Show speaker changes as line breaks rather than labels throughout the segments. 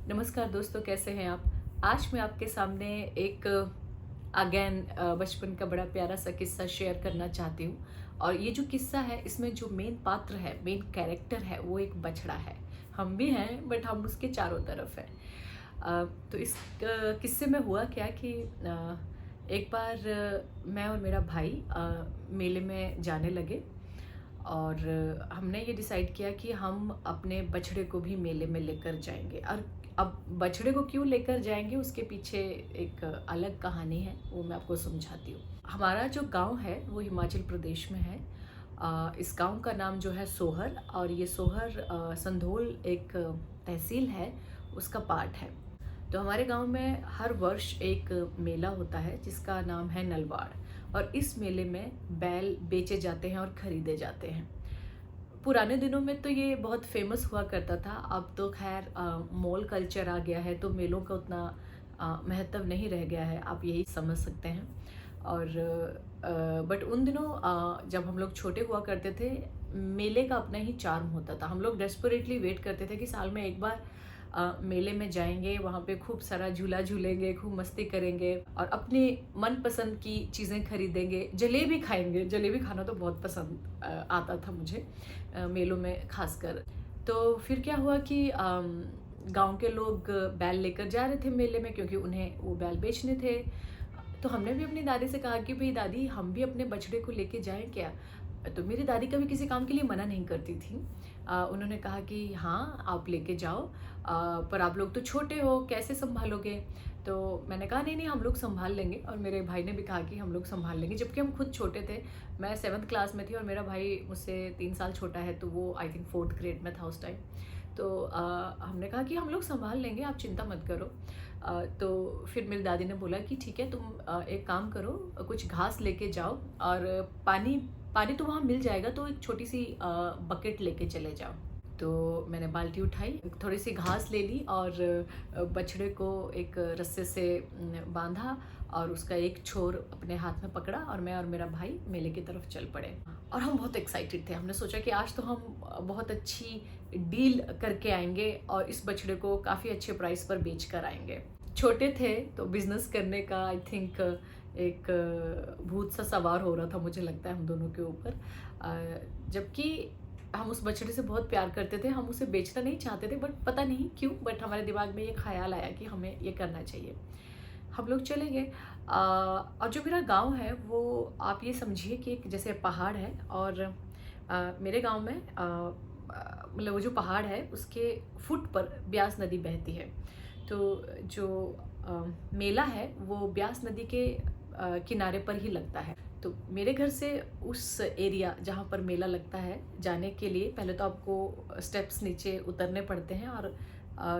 नमस्कार दोस्तों, कैसे हैं आप। आज मैं आपके सामने एक अगेन बचपन का बड़ा प्यारा सा किस्सा शेयर करना चाहती हूँ। और ये जो किस्सा है, इसमें जो मेन पात्र है, मेन कैरेक्टर है, वो एक बछड़ा है। हम भी हैं बट हम उसके चारों तरफ हैं। तो इस किस्से में हुआ क्या कि एक बार मैं और मेरा भाई मेले में जाने लगे। और हमने ये डिसाइड किया कि हम अपने बछड़े को भी मेले में लेकर जाएंगे। और अब बछड़े को क्यों लेकर जाएंगे, उसके पीछे एक अलग कहानी है, वो मैं आपको समझाती हूँ। हमारा जो गांव है वो हिमाचल प्रदेश में है। इस गांव का नाम जो है सोहर, और ये सोहर संधोल एक तहसील है, उसका पार्ट है। तो हमारे गांव में हर वर्ष एक मेला होता है जिसका नाम है नलवाड़। और इस मेले में बैल बेचे जाते हैं और खरीदे जाते हैं। पुराने दिनों में तो ये बहुत फेमस हुआ करता था। अब तो खैर मॉल कल्चर आ गया है, तो मेलों का उतना महत्व नहीं रह गया है, आप यही समझ सकते हैं। और बट उन दिनों जब हम लोग छोटे हुआ करते थे, मेले का अपना ही चार्म होता था। हम लोग डेस्परेटली वेट करते थे कि साल में एक बार मेले में जाएंगे, वहाँ पे खूब सारा झूला झूलेंगे, खूब मस्ती करेंगे और अपने मनपसंद की चीज़ें खरीदेंगे, जलेबी खाएंगे। जलेबी खाना तो बहुत पसंद आता था मुझे, मेलों में खासकर। तो फिर क्या हुआ कि गांव के लोग बैल लेकर जा रहे थे मेले में, क्योंकि उन्हें वो बैल बेचने थे। तो हमने भी अपनी दादी से कहा कि भाई दादी, हम भी अपने बछड़े को लेके जाएं क्या। तो मेरी दादी कभी किसी काम के लिए मना नहीं करती थी। उन्होंने कहा कि हाँ आप लेके जाओ, पर आप लोग तो छोटे हो, कैसे संभालोगे। तो मैंने कहा नहीं नहीं, हम लोग संभाल लेंगे। और मेरे भाई ने भी कहा कि हम लोग संभाल लेंगे, जबकि हम खुद छोटे थे। मैं 7th क्लास में थी और मेरा भाई मुझसे 3 साल छोटा है, तो वो आई थिंक 4th ग्रेड में था उस टाइम। तो हमने कहा कि हम लोग संभाल लेंगे, आप चिंता मत करो। तो फिर मेरी दादी ने बोला कि ठीक है, तुम एक काम करो, कुछ घास लेके जाओ और पानी पानी तो वहाँ मिल जाएगा, तो एक छोटी सी बकेट लेके चले जाओ। तो मैंने बाल्टी उठाई, थोड़ी सी घास ले ली और बछड़े को एक रस्से से बांधा और उसका एक छोर अपने हाथ में पकड़ा, और मैं और मेरा भाई मेले की तरफ चल पड़े। और हम बहुत एक्साइटेड थे। हमने सोचा कि आज तो हम बहुत अच्छी डील करके आएंगे और इस बछड़े को काफ़ी अच्छे प्राइस पर बेच कर आएंगे। छोटे थे तो बिजनेस करने का आई थिंक एक भूत सा सवार हो रहा था, मुझे लगता है हम दोनों के ऊपर। जबकि हम उस बछड़े से बहुत प्यार करते थे, हम उसे बेचना नहीं चाहते थे, बट पता नहीं क्यों, बट हमारे दिमाग में ये ख्याल आया कि हमें ये करना चाहिए। हम लोग चले गए। और जो मेरा गांव है वो आप ये समझिए कि एक जैसे पहाड़ है। और मेरे गांव में मतलब वो जो पहाड़ है उसके फुट पर ब्यास नदी बहती है। तो जो मेला है वो ब्यास नदी के किनारे पर ही लगता है। तो मेरे घर से उस एरिया जहाँ पर मेला लगता है जाने के लिए पहले तो आपको स्टेप्स नीचे उतरने पड़ते हैं, और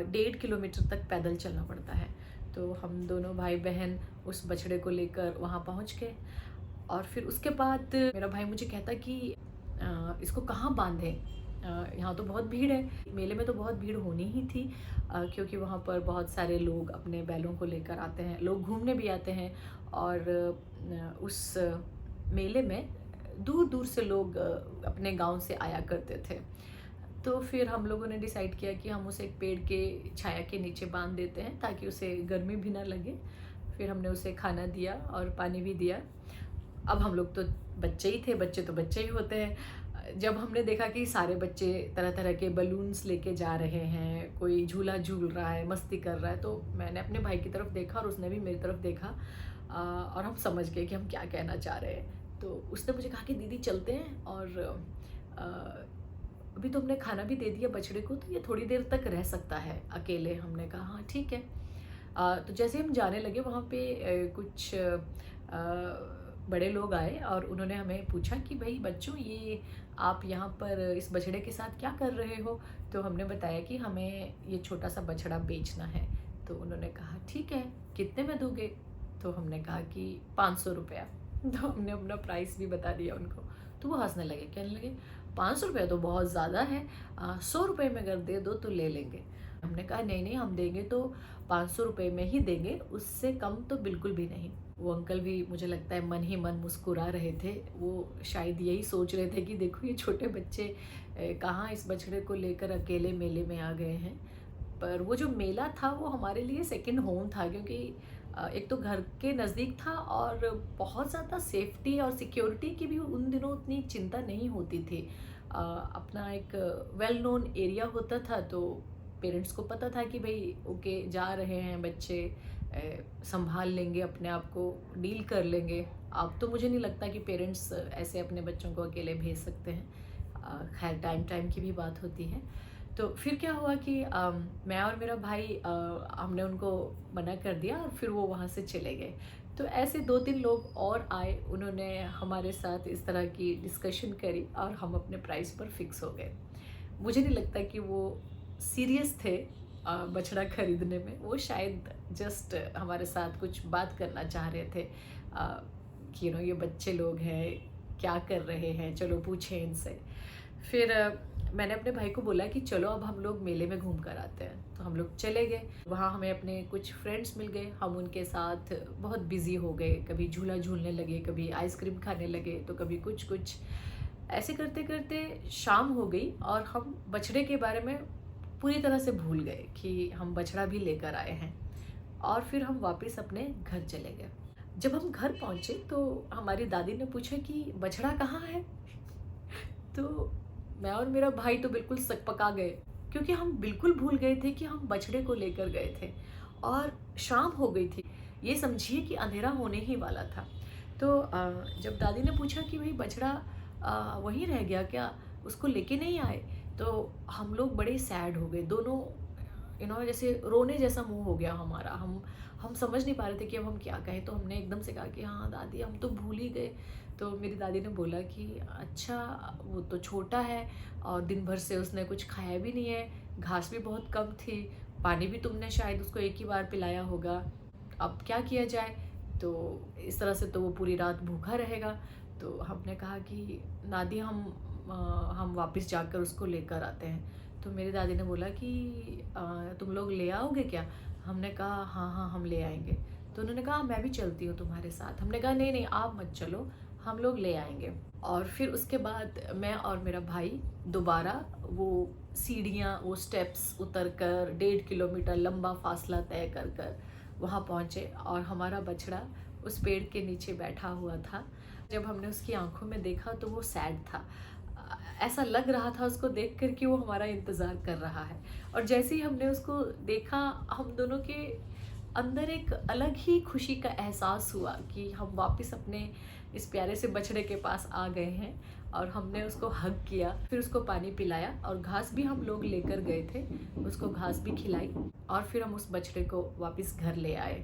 1.5 किलोमीटर तक पैदल चलना पड़ता है। तो हम दोनों भाई बहन उस बछड़े को लेकर वहाँ पहुँच गए। और फिर उसके बाद मेरा भाई मुझे कहता कि इसको कहाँ बांधें, यहाँ तो बहुत भीड़ है। मेले में तो बहुत भीड़ होनी ही थी, क्योंकि वहाँ पर बहुत सारे लोग अपने बैलों को लेकर आते हैं, लोग घूमने भी आते हैं। और उस मेले में दूर दूर से लोग अपने गांव से आया करते थे। तो फिर हम लोगों ने डिसाइड किया कि हम उसे एक पेड़ के छाया के नीचे बांध देते हैं, ताकि उसे गर्मी भी ना लगे। फिर हमने उसे खाना दिया और पानी भी दिया। अब हम लोग तो बच्चे ही थे, बच्चे तो बच्चे ही होते हैं। जब हमने देखा कि सारे बच्चे तरह तरह के बलून्स लेके जा रहे हैं, कोई झूला झूल रहा है, मस्ती कर रहा है, तो मैंने अपने भाई की तरफ देखा और उसने भी मेरी तरफ देखा। और हम समझ गए कि हम क्या कहना चाह रहे हैं। तो उसने मुझे कहा कि दीदी चलते हैं, और अभी तो हमने खाना भी दे दिया बछड़े को, तो ये थोड़ी देर तक रह सकता है अकेले। हमने कहा हाँ ठीक है। तो जैसे हम जाने लगे वहाँ पे कुछ बड़े लोग आए और उन्होंने हमें पूछा कि भाई बच्चों, ये आप यहाँ पर इस बछड़े के साथ क्या कर रहे हो। तो हमने बताया कि हमें ये छोटा सा बछड़ा बेचना है। तो उन्होंने कहा ठीक है, कितने में दोगे। तो हमने कहा कि 500 रुपया। तो हमने अपना प्राइस भी बता दिया उनको। तो वो हंसने लगे, कहने लगे 500 रुपया तो बहुत ज़्यादा है, 100 रुपये में अगर दे दो तो ले लेंगे। हमने कहा नहीं नहीं, हम देंगे तो 500 रुपये में ही देंगे, उससे कम तो बिल्कुल भी नहीं। वो अंकल भी मुझे लगता है मन ही मन मुस्कुरा रहे थे। वो शायद यही सोच रहे थे कि देखो ये छोटे बच्चे कहाँ इस बछड़े को लेकर अकेले मेले में आ गए हैं। पर वो जो मेला था वो हमारे लिए सेकंड होम था, क्योंकि एक तो घर के नज़दीक था और बहुत ज़्यादा सेफ्टी और सिक्योरिटी की भी उन दिनों उतनी चिंता नहीं होती थी। अपना एक वेल नोन एरिया होता था, तो पेरेंट्स को पता था कि भाई ओके जा रहे हैं बच्चे, संभाल लेंगे अपने आप को, डील कर लेंगे। अब तो मुझे नहीं लगता कि पेरेंट्स ऐसे अपने बच्चों को अकेले भेज सकते हैं। खैर टाइम टाइम की भी बात होती है। तो फिर क्या हुआ कि मैं और मेरा भाई हमने उनको मना कर दिया और फिर वो वहाँ से चले गए। तो ऐसे 2-3 लोग और आए, उन्होंने हमारे साथ इस तरह की डिस्कशन करी और हम अपने प्राइस पर फिक्स हो गए। मुझे नहीं लगता कि वो सीरियस थे बछड़ा खरीदने में। वो शायद जस्ट हमारे साथ कुछ बात करना चाह रहे थे कि ये बच्चे लोग हैं, क्या कर रहे हैं, चलो पूछें इनसे। फिर मैंने अपने भाई को बोला कि चलो अब हम लोग मेले में घूम कर आते हैं। तो हम लोग चले गए, वहाँ हमें अपने कुछ फ्रेंड्स मिल गए, हम उनके साथ बहुत बिजी हो गए, कभी झूला झूलने लगे, कभी आइसक्रीम खाने लगे, तो कभी कुछ कुछ। ऐसे करते करते शाम हो गई और हम बछड़े के बारे में पूरी तरह से भूल गए कि हम बछड़ा भी लेकर आए हैं। और फिर हम वापस अपने घर चले गए। जब हम घर पहुँचे तो हमारी दादी ने पूछा कि बछड़ा कहाँ है? तो मैं और मेरा भाई तो बिल्कुल सकपका गए, क्योंकि हम बिल्कुल भूल गए थे कि हम बछड़े को लेकर गए थे और शाम हो गई थी। ये समझिए कि अंधेरा होने ही वाला था। तो जब दादी ने पूछा कि भाई बछड़ा वहीं रह गया क्या, उसको लेके नहीं आए? तो हम लोग बड़े सैड हो गए दोनों, जैसे रोने जैसा मुंह हो गया हमारा। हम समझ नहीं पा रहे थे कि अब हम क्या कहें। तो हमने एकदम से कहा कि हाँ दादी, हम तो भूल ही गए। तो मेरी दादी ने बोला कि अच्छा, वो तो छोटा है और दिन भर से उसने कुछ खाया भी नहीं है, घास भी बहुत कम थी, पानी भी तुमने शायद उसको एक ही बार पिलाया होगा, अब क्या किया जाए? तो इस तरह से तो वो पूरी रात भूखा रहेगा। तो हमने कहा कि दादी हम वापस जाकर उसको लेकर आते हैं। तो मेरी दादी ने बोला कि तुम लोग ले आओगे क्या? हमने कहा हाँ हाँ हम ले आएंगे। तो उन्होंने कहा मैं भी चलती हूँ तुम्हारे साथ। हमने कहा नहीं नहीं आप मत चलो, हम लोग ले आएंगे। और फिर उसके बाद मैं और मेरा भाई दोबारा वो सीढ़ियाँ, वो स्टेप्स उतर कर 1.5 किलोमीटर लंबा फासला तय कर कर वहाँ पहुँचे और हमारा बछड़ा उस पेड़ के नीचे बैठा हुआ था। जब हमने उसकी आंखों में देखा तो वो सैड था। ऐसा लग रहा था उसको देख कर कि वो हमारा इंतज़ार कर रहा है। और जैसे ही हमने उसको देखा, हम दोनों के अंदर एक अलग ही खुशी का एहसास हुआ कि हम वापस अपने इस प्यारे से बछड़े के पास आ गए हैं। और हमने उसको हग किया, फिर उसको पानी पिलाया और घास भी हम लोग लेकर गए थे, उसको घास भी खिलाई और फिर हम उस बछड़े को वापस घर ले आए।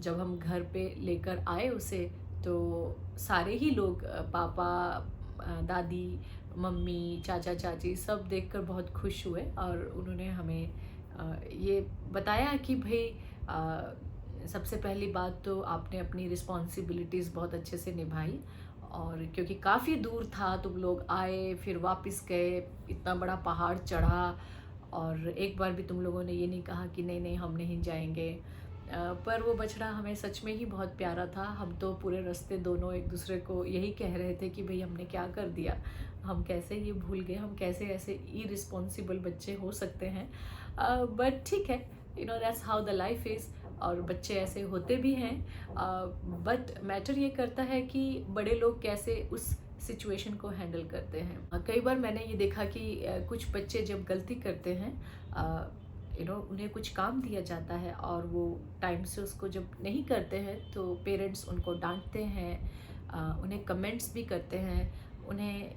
जब हम घर पे लेकर आए उसे, तो सारे ही लोग, पापा, दादी, मम्मी, चाचा चाची, सब देखकर बहुत खुश हुए और उन्होंने हमें ये बताया कि भाई सबसे पहली बात तो आपने अपनी रिस्पॉन्सिबिलिटीज़ बहुत अच्छे से निभाई, और क्योंकि काफ़ी दूर था, तुम लोग आए फिर वापस गए, इतना बड़ा पहाड़ चढ़ा और एक बार भी तुम लोगों ने ये नहीं कहा कि नहीं नहीं हम नहीं जाएंगे। पर वो बछड़ा हमें सच में ही बहुत प्यारा था। हम तो पूरे रास्ते दोनों एक दूसरे को यही कह रहे थे कि भाई हमने क्या कर दिया, हम कैसे ये भूल गए, हम कैसे ऐसे इरिस्पॉन्सिबल बच्चे हो सकते हैं। बट ठीक है, that's how the life is, और बच्चे ऐसे होते भी हैं। बट मैटर ये करता है कि बड़े लोग कैसे उस सिचुएशन को हैंडल करते हैं। कई बार मैंने ये देखा कि कुछ बच्चे जब गलती करते हैं, उन्हें कुछ काम दिया जाता है और वो टाइम से उसको जब नहीं करते हैं तो पेरेंट्स उनको डांटते हैं, उन्हें कमेंट्स भी करते हैं, उन्हें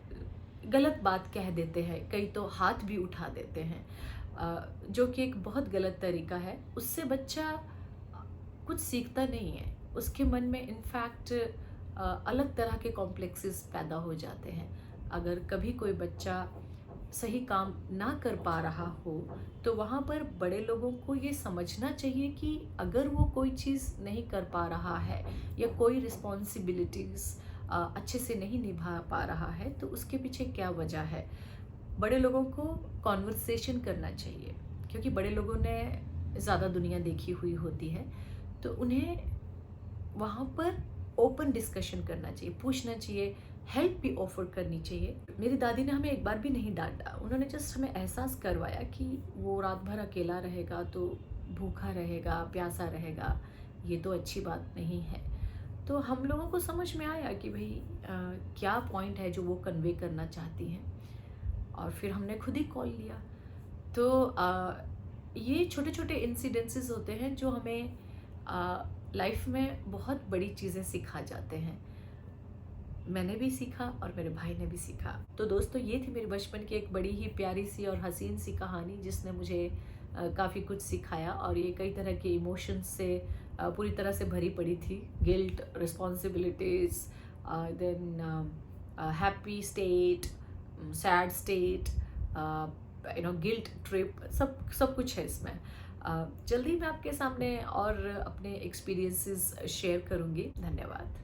गलत बात कह देते हैं, कई तो हाथ भी उठा देते हैं, जो कि एक बहुत गलत तरीका है। उससे बच्चा कुछ सीखता नहीं है, उसके मन में इनफैक्ट अलग तरह के कॉम्प्लेक्सेस पैदा हो जाते हैं। अगर कभी कोई बच्चा सही काम ना कर पा रहा हो तो वहाँ पर बड़े लोगों को ये समझना चाहिए कि अगर वो कोई चीज़ नहीं कर पा रहा है या कोई रिस्पॉन्सिबिलिटीज़ अच्छे से नहीं निभा पा रहा है तो उसके पीछे क्या वजह है। बड़े लोगों को कॉन्वर्सेशन करना चाहिए, क्योंकि बड़े लोगों ने ज़्यादा दुनिया देखी हुई होती है, तो उन्हें वहाँ पर ओपन डिस्कशन करना चाहिए, पूछना चाहिए हेल्प भी ऑफर करनी चाहिए। मेरी दादी ने हमें एक बार भी नहीं डाँटा, उन्होंने जस्ट हमें एहसास करवाया कि वो रात भर अकेला रहेगा तो भूखा रहेगा, प्यासा रहेगा, ये तो अच्छी बात नहीं है। तो हम लोगों को समझ में आया कि भई क्या पॉइंट है जो वो कन्वे करना चाहती हैं, और फिर हमने खुद ही कॉल लिया। तो ये छोटे-छोटे इंसिडेंसेस होते हैं जो हमें लाइफ में बहुत बड़ी चीज़ें सिखा जाते हैं। मैंने भी सीखा और मेरे भाई ने भी सीखा। तो दोस्तों, ये थी मेरे बचपन की एक बड़ी ही प्यारी सी और हसीन सी कहानी, जिसने मुझे काफ़ी कुछ सिखाया, और ये कई तरह के इमोशंस से पूरी तरह से भरी पड़ी थी। Guilt, responsibilities, than happy state, sad state, guilt trip, सब सब कुछ है इसमें। जल्दी मैं आपके सामने और अपने एक्सपीरियंसेस शेयर करूँगी। धन्यवाद।